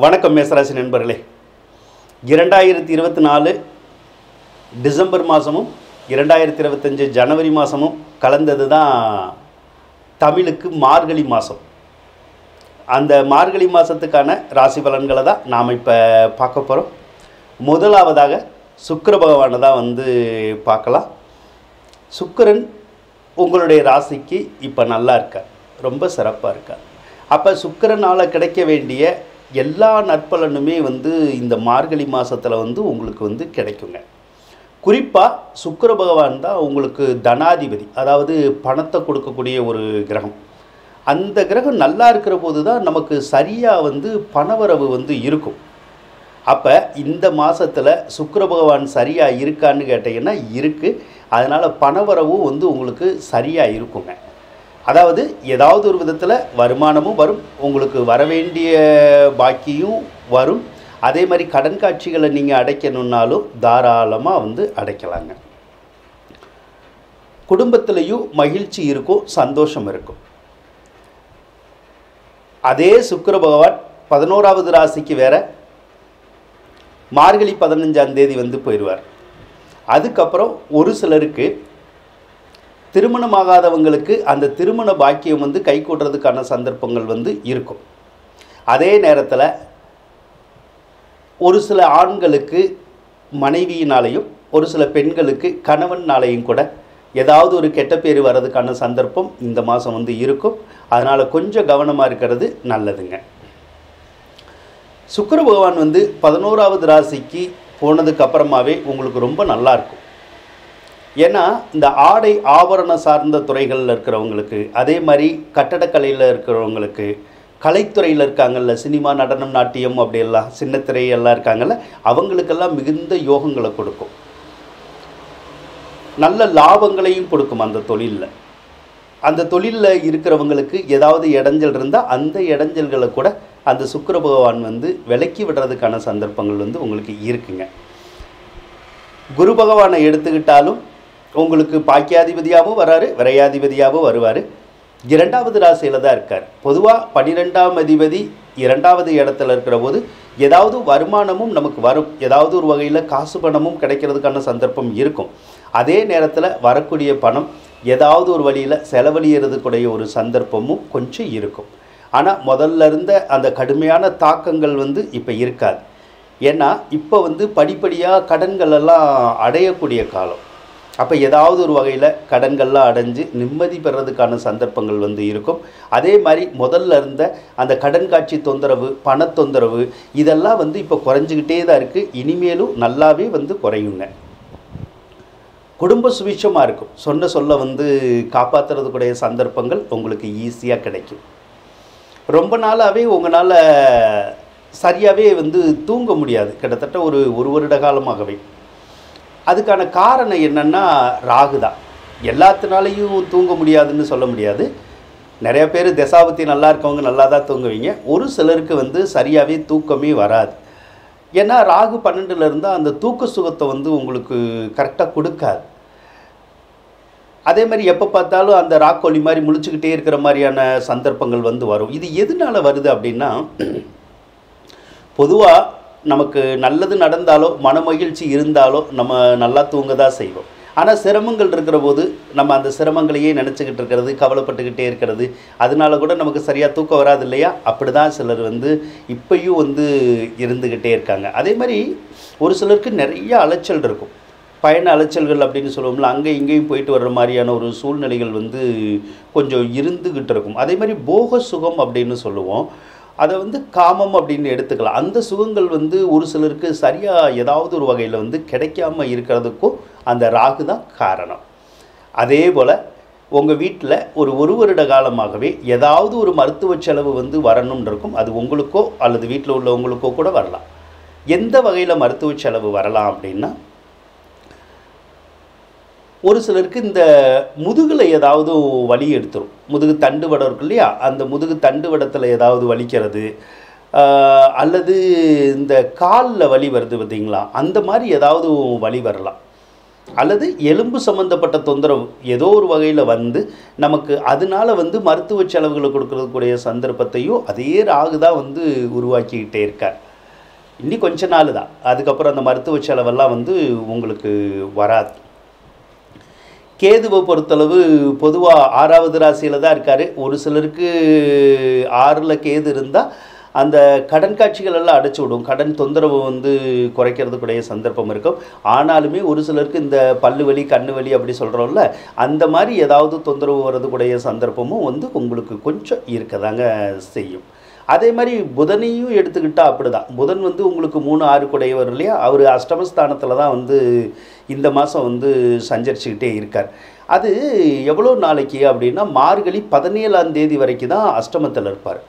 வணக்கம் மேசராசி நண்பர்களே. 2024 டிசம்பர் மாதமும் 2025 ஜனவரி மாதமும் கலந்தது தான் தமிழுக்கு மார்கழி மாதம். அந்த மார்கழி மாதத்துக்கான ராசி பலன்களை தான் நாம் இப்போ பார்க்க போகிறோம். முதலாவதாக சுக்கிர பகவானை தான் பார்க்கலாம். சுக்கிரன் உங்களுடைய ராசிக்கு இப்போ நல்லா இருக்கார், ரொம்ப சிறப்பாக இருக்கார். அப்போ சுக்கிரனால் கிடைக்க வேண்டிய எல்லா நற்பலனுமே இந்த மார்கழி மாதத்தில் உங்களுக்கு கிடைக்குங்க. குறிப்பாக சுக்கிர பகவான் தான் உங்களுக்கு தனாதிபதி, அதாவது பணத்தை கொடுக்கக்கூடிய ஒரு கிரகம். அந்த கிரகம் நல்லா இருக்கிற போது தான் நமக்கு சரியாக பணவரவு இருக்கும். அப்போ இந்த மாதத்தில் சுக்கிர பகவான் சரியாக இருக்கான்னு கேட்டிங்கன்னா இருக்குது. அதனால் பணவரவும் உங்களுக்கு சரியாக இருக்குங்க. அதாவது ஏதாவது ஒரு விதத்தில் வருமானமும் வரும், உங்களுக்கு வரவேண்டிய பாக்கியும் வரும். அதே மாதிரி கடன் காட்சிகளை நீங்கள் அடைக்கணுன்னாலும் தாராளமாக அடைக்கலாங்க. குடும்பத்திலையும் மகிழ்ச்சி இருக்கும், சந்தோஷம் இருக்கும். அதே சுக்கிர பகவான் 11வது ராசிக்கு வேற மார்கழி 15ஆம் தேதி போயிடுவார். அதுக்கப்புறம் ஒரு சிலருக்கு திருமணமாகாதவங்களுக்கு அந்த திருமண பாக்கியம் கை கூட்டுறதுக்கான சந்தர்ப்பங்கள் இருக்கும். அதே நேரத்தில் ஒரு சில ஆண்களுக்கு மனைவியினாலேயும் ஒரு சில பெண்களுக்கு கணவன்னாலேயும் கூட ஏதாவது ஒரு கெட்ட பேர் வர்றதுக்கான சந்தர்ப்பம் இந்த மாதம் இருக்கும். அதனால் கொஞ்சம் கவனமாக இருக்கிறது நல்லதுங்க. சுக்கிர பகவான் 11வது ராசிக்கு போனதுக்கு அப்புறமாவே உங்களுக்கு ரொம்ப நல்லாயிருக்கும். ஏன்னா இந்த ஆடை ஆபரணம் சார்ந்த துறைகளில் இருக்கிறவங்களுக்கு, அதே மாதிரி கட்டடக்கலையில் இருக்கிறவங்களுக்கு, கலைத்துறையில் இருக்காங்கல்ல, சினிமா, நடனம், நாட்டியம் அப்படியெல்லாம் சின்ன திரையெல்லாம் இருக்காங்கல்ல, அவங்களுக்கெல்லாம் மிகுந்த யோகங்களை கொடுக்கும், நல்ல லாபங்களையும் கொடுக்கும். அந்த தொழிலில் அந்த தொழிலில் இருக்கிறவங்களுக்கு ஏதாவது இடைஞ்சல் இருந்தால் அந்த இடைஞ்சல்களை கூட அந்த சுக்கிர பகவான் விலக்கி விடுறதுக்கான சந்தர்ப்பங்கள் உங்களுக்கு இருக்குங்க. குரு பகவானை எடுத்துக்கிட்டாலும் உங்களுக்கு பாக்கியாதிபதியாகவும் வராரு, விரையாதிபதியாகவும் வருவார். 2வது ராசியில் தான் இருக்கார். பொதுவாக 12ஆம் அதிபதி 2வது இடத்துல இருக்கிற போது ஏதாவது வருமானமும் நமக்கு வரும், ஏதாவது ஒரு வகையில் காசு பணமும் கிடைக்கிறதுக்கான சந்தர்ப்பம் இருக்கும். அதே நேரத்தில் வரக்கூடிய பணம் ஏதாவது ஒரு வழியில் செலவழிகிறதுக்குடைய ஒரு சந்தர்ப்பமும் கொஞ்சம் இருக்கும். ஆனால் முதல்ல இருந்த அந்த கடுமையான தாக்கங்கள் இப்போ இருக்காது. ஏன்னா இப்போ படிப்படியாக கடன்கள் எல்லாம் அடையக்கூடிய காலம். அப்போ ஏதாவது ஒரு வகையில் கடன்கள்லாம் அடைஞ்சு நிம்மதி பெறதுக்கான சந்தர்ப்பங்கள் இருக்கும். அதே மாதிரி முதல்ல இருந்த அந்த கடன் காட்சி தொந்தரவு, பண தொந்தரவு இதெல்லாம் இப்போ குறைஞ்சிக்கிட்டே தான் இருக்குது. இனிமேலும் நல்லாவே குறையுங்க. குடும்ப சுபிட்சமாக இருக்கும். சொன்ன சொல்ல காப்பாற்றுறதுக்குடைய சந்தர்ப்பங்கள் உங்களுக்கு ஈஸியாக கிடைக்கும். ரொம்ப நாளாகவே உங்களால் சரியாகவே தூங்க முடியாது, கிட்டத்தட்ட ஒரு வருட காலமாகவே. அதுக்கான காரணம் என்னென்னா ராகு தான். எல்லாத்தினாலையும் தூங்க முடியாதுன்னு சொல்ல முடியாது. நிறைய பேர் தசாபத்தி நல்லா இருக்கவங்க நல்லா தான் தூங்குவீங்க. ஒரு சிலருக்கு சரியாகவே தூக்கமே வராது. ஏன்னா ராகு 12ல் இருந்தால் அந்த தூக்க சுகத்தை உங்களுக்கு கரெக்டாக கொடுக்காது. அதே மாதிரி எப்போ பார்த்தாலும் அந்த ராக்கோழி மாதிரி முழிச்சுக்கிட்டே இருக்கிற மாதிரியான சந்தர்ப்பங்கள் வரும். இது எதனால் வருது அப்படின்னா, பொதுவாக நமக்கு நல்லது நடந்தாலோ மன மகிழ்ச்சி இருந்தாலோ நம்ம நல்லா தூங்க தான் செய்வோம். ஆனால் சிரமங்கள் இருக்கிற போது நம்ம அந்த சிரமங்களையே நினச்சிக்கிட்டு இருக்கிறது, கவலைப்பட்டுக்கிட்டே இருக்கிறது, அதனால கூட நமக்கு சரியாக தூக்கம் வராது இல்லையா? அப்படி தான் சிலர் இப்பையும் இருந்துக்கிட்டே இருக்காங்க. அதே மாதிரி ஒரு சிலருக்கு நிறைய அலைச்சல் இருக்கும், பயண அலைச்சல்கள் அப்படின்னு சொல்லுவோம்ல, அங்கே இங்கேயும் போயிட்டு வர்ற மாதிரியான ஒரு சூழ்நிலைகள் கொஞ்சம் இருந்துக்கிட்டு இருக்கும். அதே மாதிரி போக சுகம் அப்படின்னு சொல்லுவோம், அதை காமம் அப்படின்னு எடுத்துக்கலாம். அந்த சுகங்கள் ஒரு சிலருக்கு சரியாக ஏதாவது ஒரு வகையில் கிடைக்காம இருக்கிறதுக்கும் அந்த ராகு தான் காரணம். அதே போல் உங்கள் வீட்டில் ஒரு வருட காலமாகவே ஏதாவது ஒரு மருத்துவ செலவு வரணும்னு இருக்கும். அது உங்களுக்கோ அல்லது வீட்டில் உள்ளவங்களுக்கோ கூட வரலாம். எந்த வகையில் மருத்துவ செலவு வரலாம் அப்படின்னா, ஒரு சிலருக்கு இந்த முதுகில் ஏதாவது வலி எடுத்துரும். முதுகு தண்டுவடம் இருக்கு இல்லையா, அந்த முதுகு தண்டுவடத்தில் ஏதாவது வலிக்கிறது, அல்லது இந்த காலில் வலி வருது பார்த்தீங்களா, அந்த மாதிரி ஏதாவது வலி வரலாம். அல்லது எலும்பு சம்மந்தப்பட்ட தொந்தரவு ஏதோ ஒரு வகையில் வந்து நமக்கு அதனால வந்து மருத்துவ செலவுகளை கொடுக்கறதுக்குரிய சந்தர்ப்பத்தையும் அதே ராகு தான் வந்து உருவாக்கிக்கிட்டே இருக்கார். இன்னி கொஞ்ச நாள் தான், அதுக்கப்புறம் அந்த மருத்துவ செலவெல்லாம் வந்து உங்களுக்கு வராது. கேதுவை பொறுத்தளவு பொதுவாக 6வது ராசியில் தான் இருக்கார். ஒரு சிலருக்கு 6ல் கேது இருந்தால் அந்த கடன் காட்சிகள் எல்லாம் அடைச்சி விடும், கடன் தொந்தரவு வந்து குறைக்கிறதுக்குடைய சந்தர்ப்பம் இருக்கும். ஆனாலுமே ஒரு சிலருக்கு இந்த பல்லு வலி கண்ணு வலி அப்படி சொல்கிறோம்ல, அந்த மாதிரி ஏதாவது தொந்தரவு வர்றதுக்குடைய சந்தர்ப்பமும் வந்து உங்களுக்கு கொஞ்சம் இருக்கதாங்க செய்யும். அதே மாதிரி புதனையும் எடுத்துக்கிட்டால் அப்படி தான். புதன் வந்து உங்களுக்கு 3-6 குடையவர் இல்லையா, அவர் அஷ்டமஸ்தானத்தில் தான் வந்து இந்த மாதம் வந்து சஞ்சரிச்சுக்கிட்டே இருக்கார். அது எவ்வளோ நாளைக்கு அப்படின்னா மார்கழி 17ஆம் தேதி வரைக்கும் தான் அஷ்டமத்தில் இருப்பார்.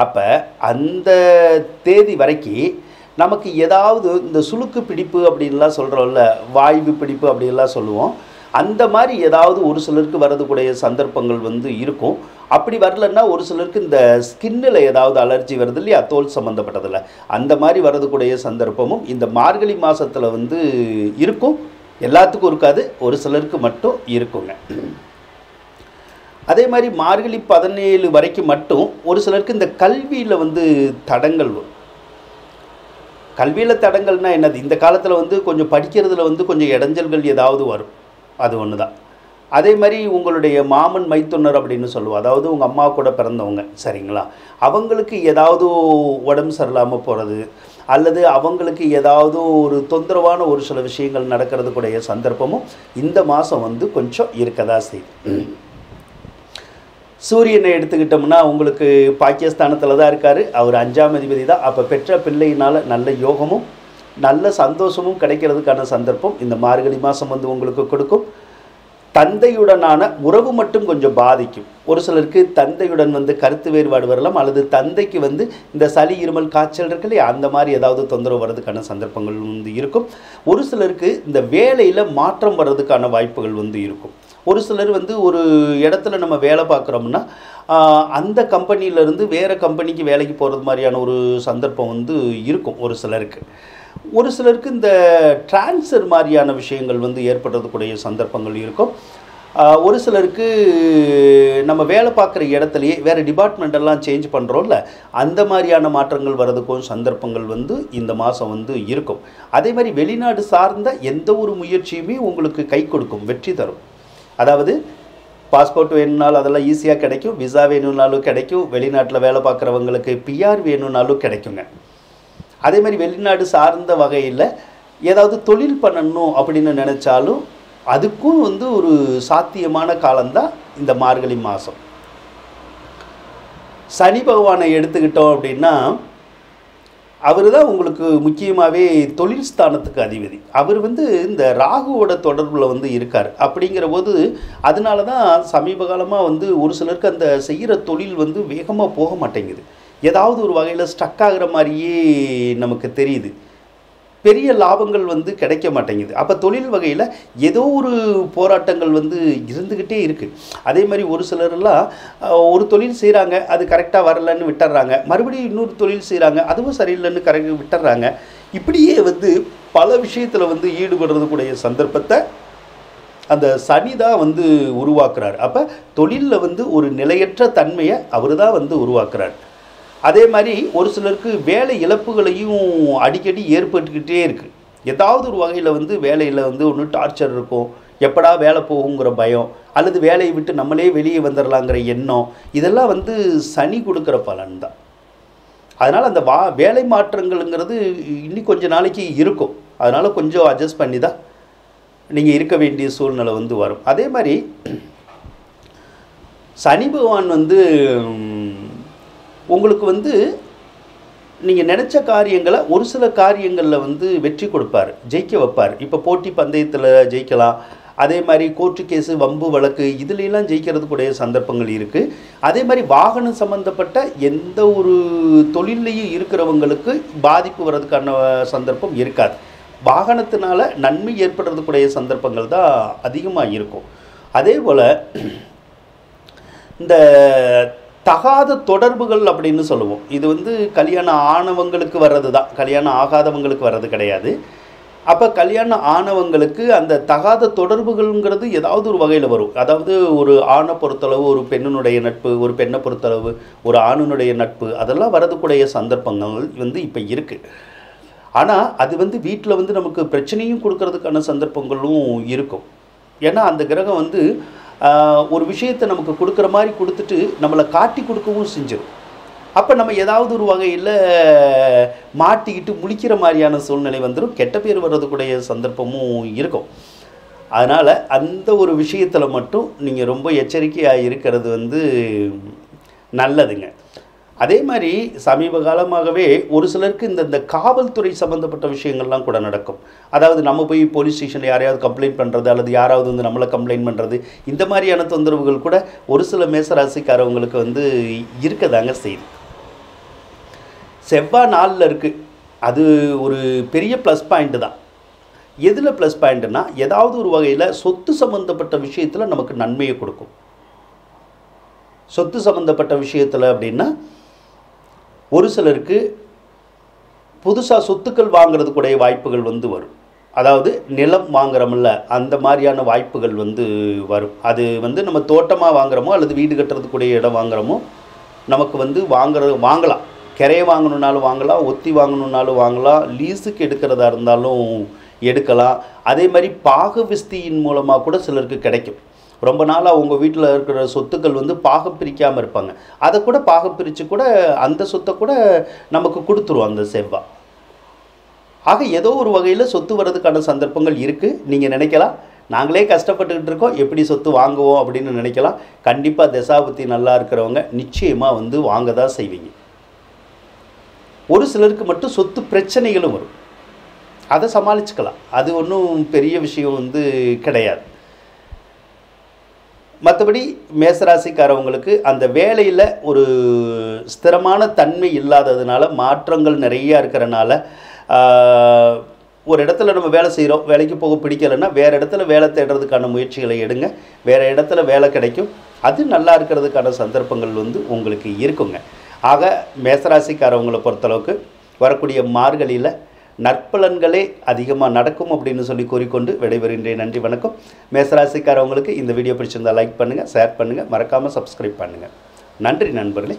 அப்போ அந்த தேதி வரைக்கும் நமக்கு ஏதாவது இந்த சுளுக்கு பிடிப்பு அப்படின்லாம் சொல்கிறோம்ல, வாய்வு பிடிப்பு அப்படின்லாம் சொல்லுவோம், அந்த மாதிரி ஏதாவது ஒரு சிலருக்கு வரதுக்கூடிய சந்தர்ப்பங்கள் வந்து இருக்கும். அப்படி வரலன்னா ஒரு சிலருக்கு இந்த ஸ்கின்னில் ஏதாவது அலர்ஜி வருது இல்லையா, தோல் சம்மந்தப்பட்டதில், அந்த மாதிரி வரதுக்கூடிய சந்தர்ப்பமும் இந்த மார்கழி மாதத்தில் வந்து இருக்கும். எல்லாத்துக்கும் இருக்காது, ஒரு சிலருக்கு மட்டும் இருக்குங்க. அதே மாதிரி மார்கழி 17 வரைக்கும் மட்டும் ஒரு சிலருக்கு இந்த கல்வியில் வந்து தடங்கள் வரும். கல்வியில் தடங்கள்னால் என்னது, இந்த காலத்தில் வந்து கொஞ்சம் படிக்கிறதுல வந்து கொஞ்சம் இடைஞ்சல்கள் ஏதாவது வரும், அது ஒன்று தான். அதே மாதிரி உங்களுடைய மாமன் மைத்துனர் அப்படின்னு சொல்லுவோம், அதாவது உங்கள் அம்மா கூட பிறந்தவங்க சரிங்களா, அவங்களுக்கு ஏதாவது உடம்பு சரியில்லாமல் போகிறது அல்லது அவங்களுக்கு ஏதாவது ஒரு தொந்தரவான ஒரு சில விஷயங்கள் நடக்கிறதுக்குடைய சந்தர்ப்பமும் இந்த மாதம் வந்து கொஞ்சம் இருக்கதா செய்யுது. சூரியனை எடுத்துக்கிட்டோம்னா உங்களுக்கு பாக்கியஸ்தானத்தில் தான் இருக்கார், அவர் 5ஆம் அதிபதி தான். அப்போ பெற்ற பிள்ளையினால் நல்ல யோகமும் நல்ல சந்தோஷமும் கிடைக்கிறதுக்கான சந்தர்ப்பம் இந்த மார்கழி மாதம் வந்து உங்களுக்கு கொடுக்கும். தந்தையுடனான உறவு மட்டும் கொஞ்சம் பாதிக்கும். ஒரு சிலருக்கு தந்தையுடன் வந்து கருத்து வேறுபாடு வரலாம், அல்லது தந்தைக்கு வந்து இந்த சளி இருமல் காய்ச்சல் இருக்கு இல்லையா, அந்த மாதிரி ஏதாவது தொந்தரவு வர்றதுக்கான சந்தர்ப்பங்கள் வந்து இருக்கும். ஒரு சிலருக்கு இந்த வேலையில் மாற்றம் வர்றதுக்கான வாய்ப்புகள் வந்து இருக்கும். ஒரு சிலர் வந்து ஒரு இடத்துல நம்ம வேலை பார்க்குறோம்னா அந்த கம்பெனியிலேருந்து வேறு கம்பெனிக்கு வேலைக்கு போகிறது மாதிரியான ஒரு சந்தர்ப்பம் வந்து இருக்கும் ஒரு சிலருக்கு. ஒரு சிலருக்கு இந்த டிரான்ஸ்ஃபர் மாதிரியான விஷயங்கள் வந்து ஏற்படுறதுக்குடைய சந்தர்ப்பங்கள் இருக்கும். ஒரு சிலருக்கு நம்ம வேலை பார்க்குற இடத்துலையே வேறு டிபார்ட்மெண்ட்டெல்லாம் சேஞ்ச் பண்ணுறோம்ல, அந்த மாதிரியான மாற்றங்கள் வர்றதுக்கும் சந்தர்ப்பங்கள் வந்து இந்த மாதம் வந்து இருக்கும். அதே மாதிரி வெளிநாடு சார்ந்த எந்த ஒரு முயற்சியுமே உங்களுக்கு கை கொடுக்கும், வெற்றி தரும். அதாவது பாஸ்போர்ட் வேணும்னாலும் அதெல்லாம் ஈஸியாக கிடைக்கும், விசா வேணும்னாலும் கிடைக்கும், வெளிநாட்டில் வேலை பார்க்குறவங்களுக்கு பிஆர் வேணும்னாலும் கிடைக்குங்க. அதே மாதிரி வெளிநாடு சார்ந்த வகையில் ஏதாவது தொழில் பண்ணணும் அப்படின்னு நினச்சாலும் அதுக்கும் வந்து ஒரு சாத்தியமான காலம்தான் இந்த மார்கழி மாதம். சனி பகவானை எடுத்துக்கிட்டோம் அப்படின்னா அவர் தான் உங்களுக்கு முக்கியமாகவே தொழில் ஸ்தானத்துக்கு அதிபதி. அவர் வந்து இந்த ராகுவோட தொடர்பில் வந்து இருக்கார். அப்படிங்கிற போது அதனால தான் சமீப காலமாக வந்து ஒரு சிலருக்கு அந்த செய்கிற தொழில் வந்து வேகமாக போக மாட்டேங்குது, ஏதாவது ஒரு வகையில் ஸ்டக் ஆகிற மாதிரியே நமக்கு தெரியுது, பெரிய லாபங்கள் வந்து கிடைக்க மாட்டேங்குது. அப்போ தொழில் வகையில் ஏதோ ஒரு போராட்டங்கள் வந்து இருந்துக்கிட்டே இருக்குது. அதே மாதிரி ஒரு சிலரெல்லாம் ஒரு தொழில் செய்கிறாங்க, அது கரெக்டாக வரலன்னு விட்டுறாங்க, மறுபடியும் இன்னொரு தொழில் செய்கிறாங்க, அதுவும் சரியில்லைன்னு விட்டுறாங்க. இப்படியே வந்து பல விஷயத்தில் வந்து ஈடுபடுறதுக்குடைய சந்தர்ப்பத்தை அந்த சனி தான் வந்து உருவாக்குறார். அப்போ தொழிலில் வந்து ஒரு நிலையற்ற தன்மையை அவர் தான் வந்து உருவாக்குறார். அதே மாதிரி ஒரு சிலருக்கு வேலை இழப்புகளையும் அடிக்கடி ஏற்பட்டுக்கிட்டே இருக்குது. ஏதாவது ஒரு வகையில் வந்து வேலையில் வந்து ஒன்று டார்ச்சர் இருக்கும், எப்படா வேலை போகுங்கிற பயம், அல்லது வேலையை விட்டு நம்மளே வெளியே வந்துடலாங்கிற எண்ணம், இதெல்லாம் வந்து சனி கொடுக்குற பலன் தான். அதனால் அந்த வேலை மாற்றங்கள்ங்கிறது இன்னும் கொஞ்சம் நாளைக்கு இருக்கும். அதனால் கொஞ்சம் அட்ஜஸ்ட் பண்ணி தான் நீங்கள் இருக்க வேண்டிய சூழ்நிலை வந்து வரும். அதே மாதிரி சனி பகவான் வந்து உங்களுக்கு வந்து நீங்கள் நினச்ச காரியங்களை ஒரு சில காரியங்களில் வந்து வெற்றி கொடுப்பார், ஜெயிக்க வைப்பார். இப்போ போட்டி பந்தயத்தில் ஜெயிக்கலாம், அதே மாதிரி கோர்ட்டு கேஸு வம்பு வழக்கு இதுலெல்லாம் ஜெயிக்கிறதுக்குடைய சந்தர்ப்பங்கள் இருக்குது. அதே மாதிரி வாகனம் சம்மந்தப்பட்ட எந்த ஒரு தொழிலையும் இருக்கிறவங்களுக்கு பாதிப்பு வர்றதுக்கான சந்தர்ப்பம் இருக்காது. வாகனத்தினால நன்மை ஏற்படுறதுக்குடைய சந்தர்ப்பங்கள் தான் அதிகமாக இருக்கும். அதே போல் இந்த தகாத தொடர்புகள் அப்படின்னு சொல்லுவோம், இது வந்து கல்யாணம் ஆனவங்களுக்கு வர்றது தான், கல்யாணம் ஆகாதவங்களுக்கு வர்றது கிடையாது. அப்போ கல்யாணம் ஆனவங்களுக்கு அந்த தகாத தொடர்புகள்ங்கிறது ஏதாவது ஒரு வகையில் வரும். அதாவது ஒரு ஆணை பொறுத்தளவு ஒரு பெண்ணினுடைய நட்பு, ஒரு பெண்ணை பொறுத்தளவு ஒரு ஆணினுடைய நட்பு, அதெல்லாம் வரதுக்கூடிய சந்தர்ப்பங்கள் வந்து இப்போ இருக்குது. ஆனால் அது வந்து வீட்டில் வந்து நமக்கு பிரச்சனையும் கொடுக்கறதுக்கான சந்தர்ப்பங்களும் இருக்கும். ஏன்னா அந்த கிரகம் வந்து ஒரு விஷயத்தை நமக்கு கொடுக்குற மாதிரி கொடுத்துட்டு நம்மளை காட்டி கொடுக்கவும் செஞ்சிடும். அப்போ நம்ம ஏதாவது ஒரு வகையில் மாட்டிக்கிட்டு முழிக்கிற மாதிரியான சூழ்நிலை வந்துடும், கெட்ட பேர் வர்றதுக்குடைய சந்தர்ப்பமும் இருக்கும். அதனால் அந்த ஒரு விஷயத்தில் மட்டும் நீங்கள் ரொம்ப எச்சரிக்கையாக இருக்கிறது வந்து நல்லதுங்க. அதே மாதிரி சமீப காலமாகவே ஒரு சிலருக்கு இந்த காவல்துறை சம்மந்தப்பட்ட விஷயங்கள்லாம் கூட நடக்கும். அதாவது நம்ம போய் போலீஸ் ஸ்டேஷனில் யாரையாவது கம்ப்ளைண்ட் பண்ணுறது அல்லது யாராவது வந்து நம்மளை கம்ப்ளைண்ட் பண்ணுறது, இந்த மாதிரியான தொந்தரவுகள் கூட ஒரு சில மேசராசிக்காரவங்களுக்கு வந்து இருக்கதாங்க செய்யுது. செவ்வாய் நாளில் இருக்குது, அது ஒரு பெரிய ப்ளஸ் பாயிண்ட்டு தான். எதில் ப்ளஸ் பாயிண்ட்டுனா, ஏதாவது ஒரு வகையில் சொத்து சம்மந்தப்பட்ட விஷயத்தில் நமக்கு நன்மையை கொடுக்கும். சொத்து சம்மந்தப்பட்ட விஷயத்தில் அப்படின்னா ஒரு சிலருக்கு புதுசாக சொத்துக்கள் வாங்கிறதுக்குடைய வாய்ப்புகள் வந்து வரும். அதாவது நிலம் வாங்குறோம்ல, அந்த மாதிரியான வாய்ப்புகள் வந்து வரும். அது வந்து நம்ம தோட்டமாக வாங்குகிறோமோ அல்லது வீடு கட்டுறதுக்குடைய இடம் வாங்குகிறோமோ நமக்கு வந்து வாங்கலாம். கிரையை வாங்கணுன்னாலும் வாங்கலாம், ஒத்தி வாங்கணுன்னாலும் வாங்கலாம், லீஸுக்கு எடுக்கிறதா இருந்தாலும் எடுக்கலாம். அதே மாதிரி பாக விஸ்தியின் மூலமாக கூட சிலருக்கு கிடைக்கும். ரொம்ப நாளாக உங்கள் வீட்டில் இருக்கிற சொத்துக்கள் வந்து பாகம் பிரிக்காமல் இருப்பாங்க, அதை கூட பாகம் பிரித்து கூட அந்த சொத்தை கூட நமக்கு கொடுத்துரும் அந்த செவ்வாய். ஆக ஏதோ ஒரு வகையில் சொத்து வர்றதுக்கான சந்தர்ப்பங்கள் இருக்குது. நீங்கள் நினைக்கலாம் நாங்களே கஷ்டப்பட்டுக்கிட்டு இருக்கோம், எப்படி சொத்து வாங்குவோம் அப்படின்னு நினைக்கலாம். கண்டிப்பாக தசாபுத்தி நல்லா இருக்கிறவங்க நிச்சயமாக வந்து வாங்க தான் செய்வீங்க. ஒரு சிலருக்கு மட்டும் சொத்து பிரச்சனைகளும் வரும், அதை சமாளிச்சுக்கலாம், அது ஒன்றும் பெரிய விஷயம் வந்து கிடையாது. மற்றபடி மேசராசிக்காரவங்களுக்கு அந்த வேலையில் ஒரு ஸ்திரமான தன்மை இல்லாததுனால, மாற்றங்கள் நிறையா இருக்கிறனால, ஒரு இடத்துல நம்ம வேலை செய்கிறோம், வேலைக்கு போக பிடிக்கலைன்னா வேறு இடத்துல வேலை தேடுறதுக்கான முயற்சிகளை எடுங்க, வேறு இடத்துல வேலை கிடைக்கும், அது நல்லா இருக்கிறதுக்கான சந்தர்ப்பங்கள் வந்து உங்களுக்கு இருக்குங்க. ஆக மேசராசிக்காரவங்களை பொறுத்தளவுக்கு வரக்கூடிய மார்கழியில் நற்பலன்களே அதிகமாக நடக்கும் அப்படின்னு சொல்லி கூறிக்கொண்டு விடைபெறுகின்றேன். நன்றி, வணக்கம். மேசராசிக்காரவங்களுக்கு இந்த வீடியோ பிடிச்சிருந்தால் லைக் பண்ணுங்கள், ஷேர் பண்ணுங்கள், மறக்காமல் சப்ஸ்கிரைப் பண்ணுங்கள். நன்றி நண்பர்களே.